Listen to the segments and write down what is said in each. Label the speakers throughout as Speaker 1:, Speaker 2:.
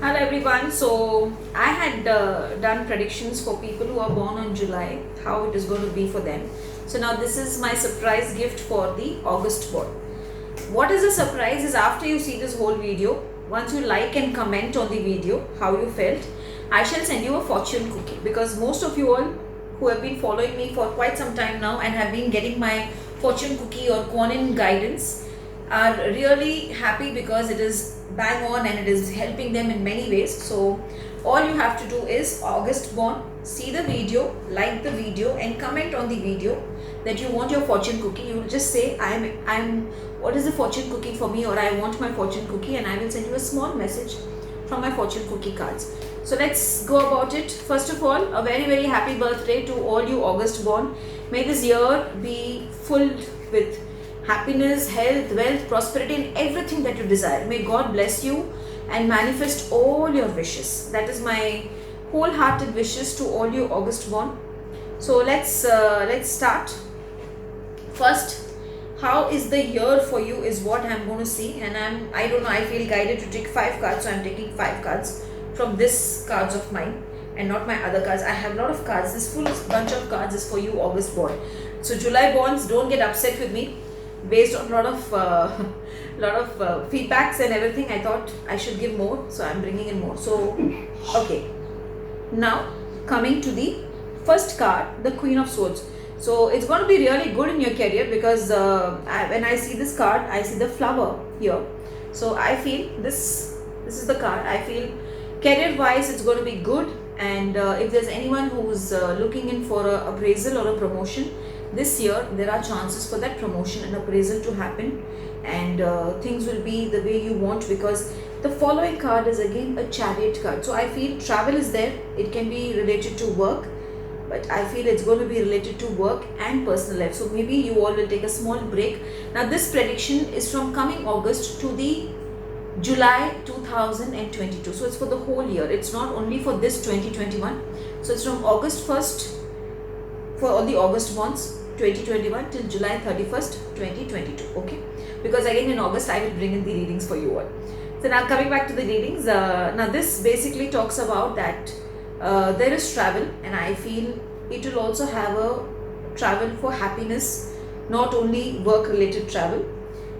Speaker 1: Hello everyone. So I had done predictions for people who are born on July, how it is going to be for them. So now this is my surprise gift for the August born. What is a surprise is after you see this whole video, once you like and comment on the video how you felt, I shall send you a fortune cookie, because most of you all who have been following me for quite some time now and have been getting my fortune cookie or Quanin guidance are really happy because it is bang on and it is helping them in many ways. So all you have to do is August born, see the video, like the video and comment on the video that you want your fortune cookie. You will just say I'm what is the fortune cookie for me, or I want my fortune cookie, and I will send you a small message from my fortune cookie cards. So let's go about it. First of all, a very happy birthday to all you August born. May this year be filled with happiness, health, wealth, prosperity, and everything that you desire. May God bless you and manifest all your wishes. That is my wholehearted wishes to all you August born. So let's start. First, how is the year for you is what I'm going to see, and I don't know, I feel guided to take 5 cards, so I'm taking 5 cards from this cards of mine and not my other cards. I have a lot of cards. This full bunch of cards is for you August born. So July borns, don't get upset with me. Based on a lot of feedbacks and everything, I thought I should give more, so I'm bringing in more. So okay, now coming to the first card, the Queen of Swords. So it's going to be really good in your career, because when I see this card, I see the flower here. So I feel this is the card. I feel career wise it's going to be good, and if there's anyone who's looking in for a appraisal or a promotion this year, there are chances for that promotion and appraisal to happen, and things will be the way you want, because the following card is again a Chariot card. So I feel travel is there. It can be related to work, but I feel it's going to be related to work and personal life. So maybe you all will take a small break. Now this prediction is from coming August to the July 2022. So it's for the whole year. It's not only for this 2021. So it's from August 1st for all the August months 2021 till July 31st 2022. Okay, because again in August I will bring in the readings for you all. So now coming back to the readings, now this basically talks about that there is travel, and I feel it will also have a travel for happiness, not only work related travel.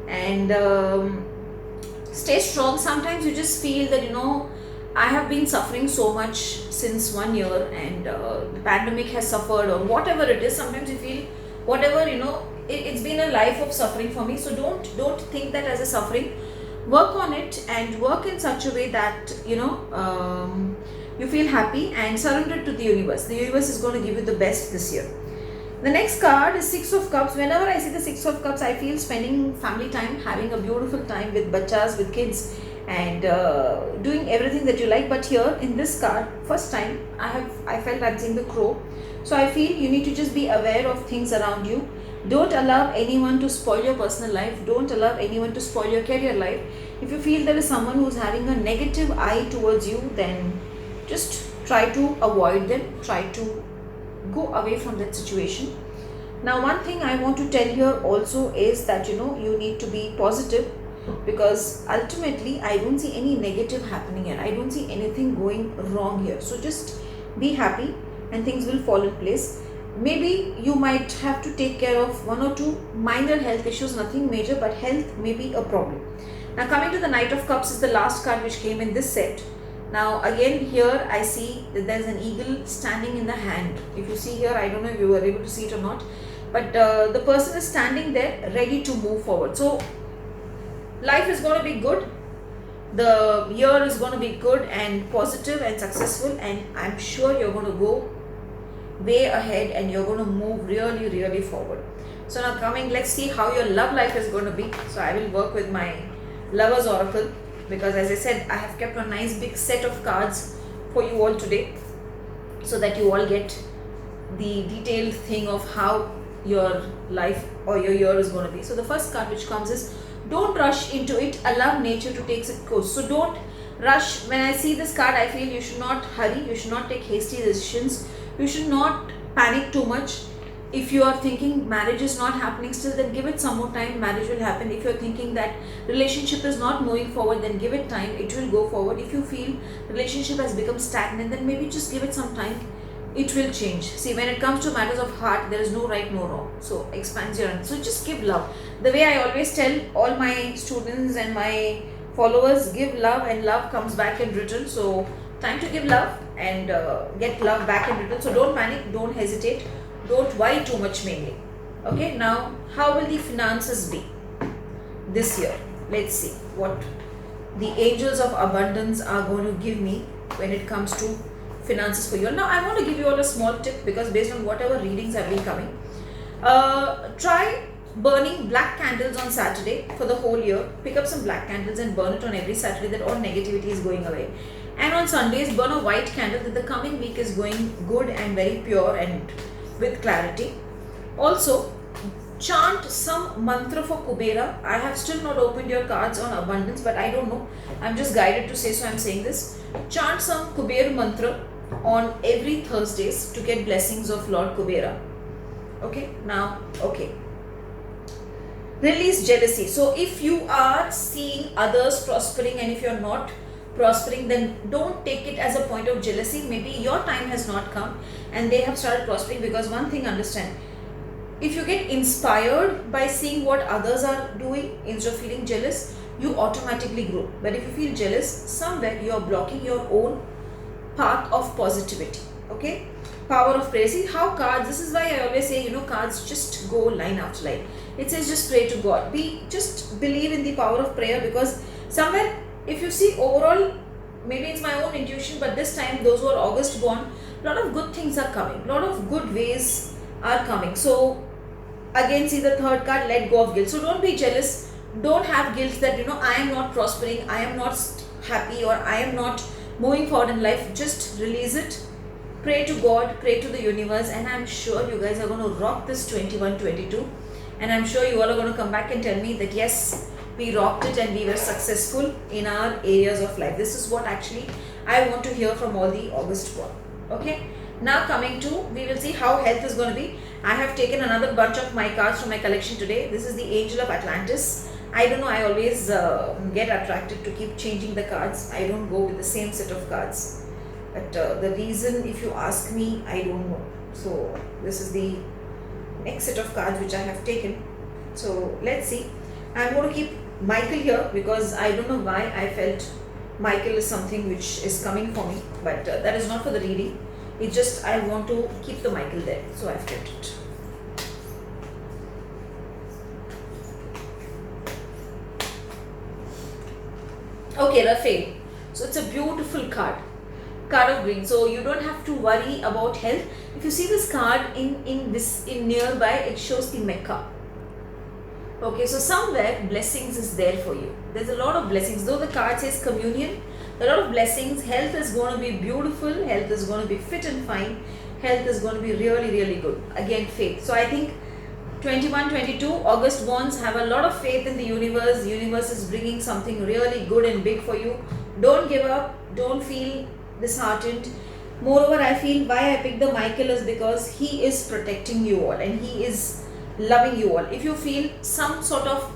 Speaker 1: And stay strong. Sometimes you just feel that I have been suffering so much since 1 year, and the pandemic has suffered, or whatever it is. Sometimes you feel whatever, it's been a life of suffering for me. So don't think that as a suffering. Work on it and work in such a way that you feel happy and surrender to the universe. The universe is going to give you the best this year. The next card is 6 of Cups. Whenever I see the 6 of Cups, I feel spending family time, having a beautiful time with bachas, with kids, and doing everything that you like. But here in this card, first time I felt I'm seeing the crow. So I feel you need to just be aware of things around you. Don't allow anyone to spoil your personal life. Don't allow anyone to spoil your career life. If you feel there is someone who's having a negative eye towards you, then just try to avoid them. Try to go away from that situation. Now one thing I want to tell here also is that you need to be positive, because ultimately I don't see any negative happening here. I don't see anything going wrong here. So just be happy and things will fall in place. Maybe you might have to take care of 1 or 2 minor health issues, nothing major, but health may be a problem. Now coming to the Knight of Cups is the last card which came in this set. Now again here I see that there's an eagle standing in the hand. If you see here, I don't know if you were able to see it or not, but the person is standing there ready to move forward. So life is going to be good. The year is going to be good and positive and successful, and I'm sure you're going to go way ahead and you're going to move really forward. So now coming, let's see how your love life is going to be. So I will work with my Lovers Oracle, because as I said, I have kept a nice big set of cards for you all today, so that you all get the detailed thing of how your life or your year is going to be. So the first card which comes is, don't rush into it, allow nature to take its course. So don't rush. When I see this card, I feel you should not hurry, you should not take hasty decisions, you should not panic too much. If you are thinking marriage is not happening still, then give it some more time, marriage will happen. If you're thinking that relationship is not moving forward, then give it time, it will go forward. If you feel relationship has become stagnant, then maybe just give it some time, it will change. See, when it comes to matters of heart, there is no right, no wrong. So expand your so just give love. The way I always tell all my students and my followers, give love and love comes back in return. So time to give love and get love back in return. So don't panic, don't hesitate, don't worry too much mainly. Okay, now how will the finances be this year? Let's see what the angels of abundance are going to give me when it comes to finances for you. Now I want to give you all a small tip, because based on whatever readings have been coming, try burning black candles on Saturday for the whole year. Pick up some black candles and burn it on every Saturday, that all negativity is going away. And on Sundays, burn a white candle, that the coming week is going good and very pure and with clarity. Also, chant some mantra for Kubera. I have still not opened your cards on abundance, but I don't know. I'm just guided to say, so I'm saying this. Chant some Kubera mantra on every Thursdays to get blessings of Lord Kubera. Okay, now, okay. Release jealousy. So if you are seeing others prospering and if you're not prospering, then don't take it as a point of jealousy. Maybe your time has not come and they have started prospering, because one thing, understand, if you get inspired by seeing what others are doing instead of feeling jealous, you automatically grow. But if you feel jealous, somewhere you are blocking your own path of positivity. Okay, power of prayer. See how cards, this is why I always say, cards just go line after line. It says just pray to God, just believe in the power of prayer, because somewhere, if you see overall, maybe it's my own intuition, but this time those who are August born, a lot of good things are coming, a lot of good ways are coming. So again, see the third card, let go of guilt. So don't be jealous, don't have guilt that I am not prospering, I am not happy, or I am not moving forward in life. Just release it, pray to God, pray to the universe, and I'm sure you guys are going to rock this 21-22. And I'm sure you all are going to come back and tell me that yes, we rocked it and we were successful in our areas of life. This is what actually I want to hear from all the August born. Okay, now coming to, we will see how health is going to be. I have taken another bunch of my cards from my collection today. This is the Angel of Atlantis. I don't know, I always get attracted to keep changing the cards. I don't go with the same set of cards. But the reason, if you ask me, I don't know. So this is the next set of cards which I have taken. So let's see. I'm going to keep Michael here, because I don't know why I felt Michael is something which is coming for me, but that is not for the reading. It's just I want to keep the Michael there, so I've kept it. Okay, Raphael. So it's a beautiful card of green. So you don't have to worry about health. If you see this card in nearby, it shows the Mecca. Okay, so somewhere blessings is there for you. There's a lot of blessings. Though the card says communion, a lot of blessings. Health is going to be beautiful. Health is going to be fit and fine. Health is going to be really, really good. Again, faith. So I think 21-22 August bonds, have a lot of faith in the universe. The universe is bringing something really good and big for you. Don't give up. Don't feel disheartened. Moreover, I feel why I picked the Michael is because he is protecting you all and he is loving you all. If you feel some sort of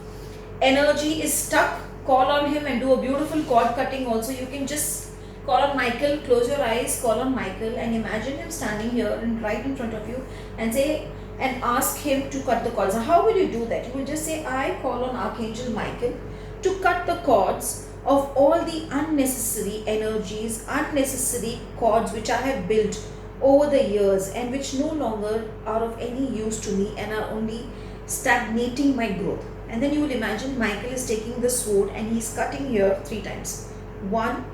Speaker 1: energy is stuck, call on him and do a beautiful cord cutting also. You can just call on Michael, close your eyes, call on Michael and imagine him standing here and right in front of you and say and ask him to cut the cords. How will you do that? You will just say, I call on Archangel Michael to cut the cords of all the unnecessary energies, unnecessary cords which I have built over the years and which no longer are of any use to me and are only stagnating my growth. And then you will imagine Michael is taking the sword and he's cutting here 3 times. 1,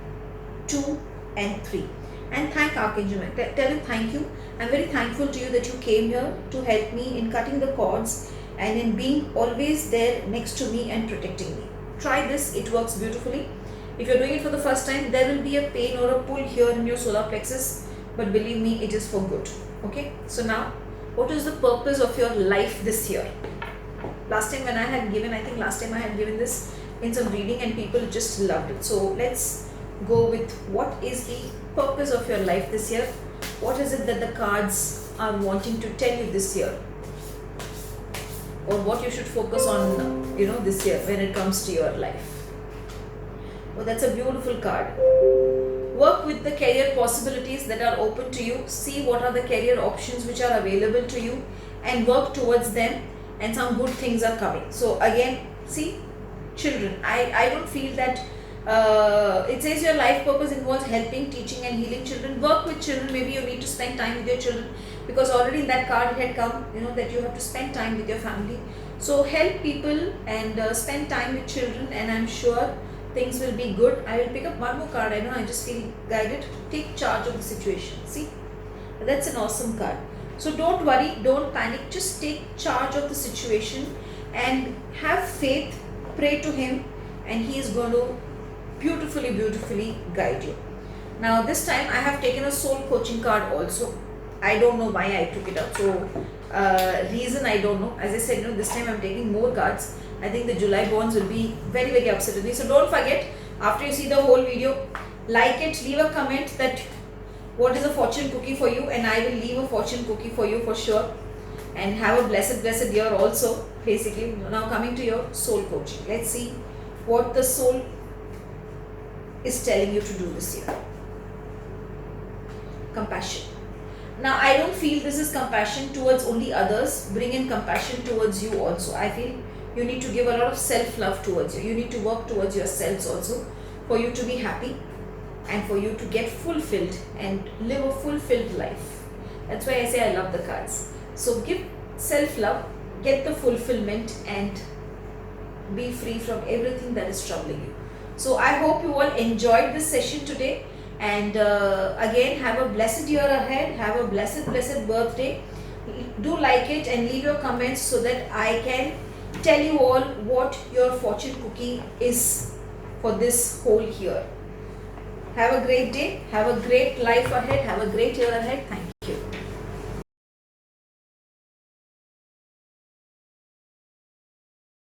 Speaker 1: 2 and 3. And thank Archangel Michael. Tell him thank you. I'm very thankful to you that you came here to help me in cutting the cords and in being always there next to me and protecting me. Try this, it works beautifully. If you're doing it for the first time, there will be a pain or a pull here in your solar plexus, but believe me, it is for good. Okay, so now what is the purpose of your life this year? Last time when I had given, I think last time I had given this in some reading and people just loved it. So let's go with what is the purpose of your life this year. What is it that the cards are wanting to tell you this year? or what you should focus on, this year when it comes to your life. Oh, that's a beautiful card. Work with the career possibilities that are open to you. See what are the career options which are available to you and work towards them, and some good things are coming. So again, see, children, I don't feel that it says your life purpose involves helping, teaching and healing children. Work with children. Maybe you need to spend time with your children, because already in that card it had come, that you have to spend time with your family. So help people and spend time with children, and I'm sure things will be good. I will pick up one more card. I know, I just feel guided. Take charge of the situation. See, that's an awesome card. So don't worry, don't panic, just take charge of the situation and have faith. Pray to him, and he is going to beautifully guide you. Now this time I have taken a soul coaching card also. I don't know why I took it out. So reason I don't know. As I said, this time I'm taking more cards. I think the July bonds will be very upset with me. So don't forget, after you see the whole video, like it, leave a comment that what is a fortune cookie for you, and I will leave a fortune cookie for you for sure. And have a blessed year also. Basically, now coming to your soul coaching. Let's see what the soul is telling you to do this year. Compassion. Now I don't feel this is compassion towards only others. Bring in compassion towards you also. I feel you need to give a lot of self-love towards you. You need to work towards yourselves also, for you to be happy and for you to get fulfilled and live a fulfilled life. That's why I say I love the cards. So give self-love, get the fulfillment, and be free from everything that is troubling you. So I hope you all enjoyed this session today, and again, have a blessed year ahead. Have a blessed birthday. Do like it and leave your comments so that I can tell you all what your fortune cookie is for this whole year. Have a great day. Have a great life ahead. Have a great year ahead. Thank you.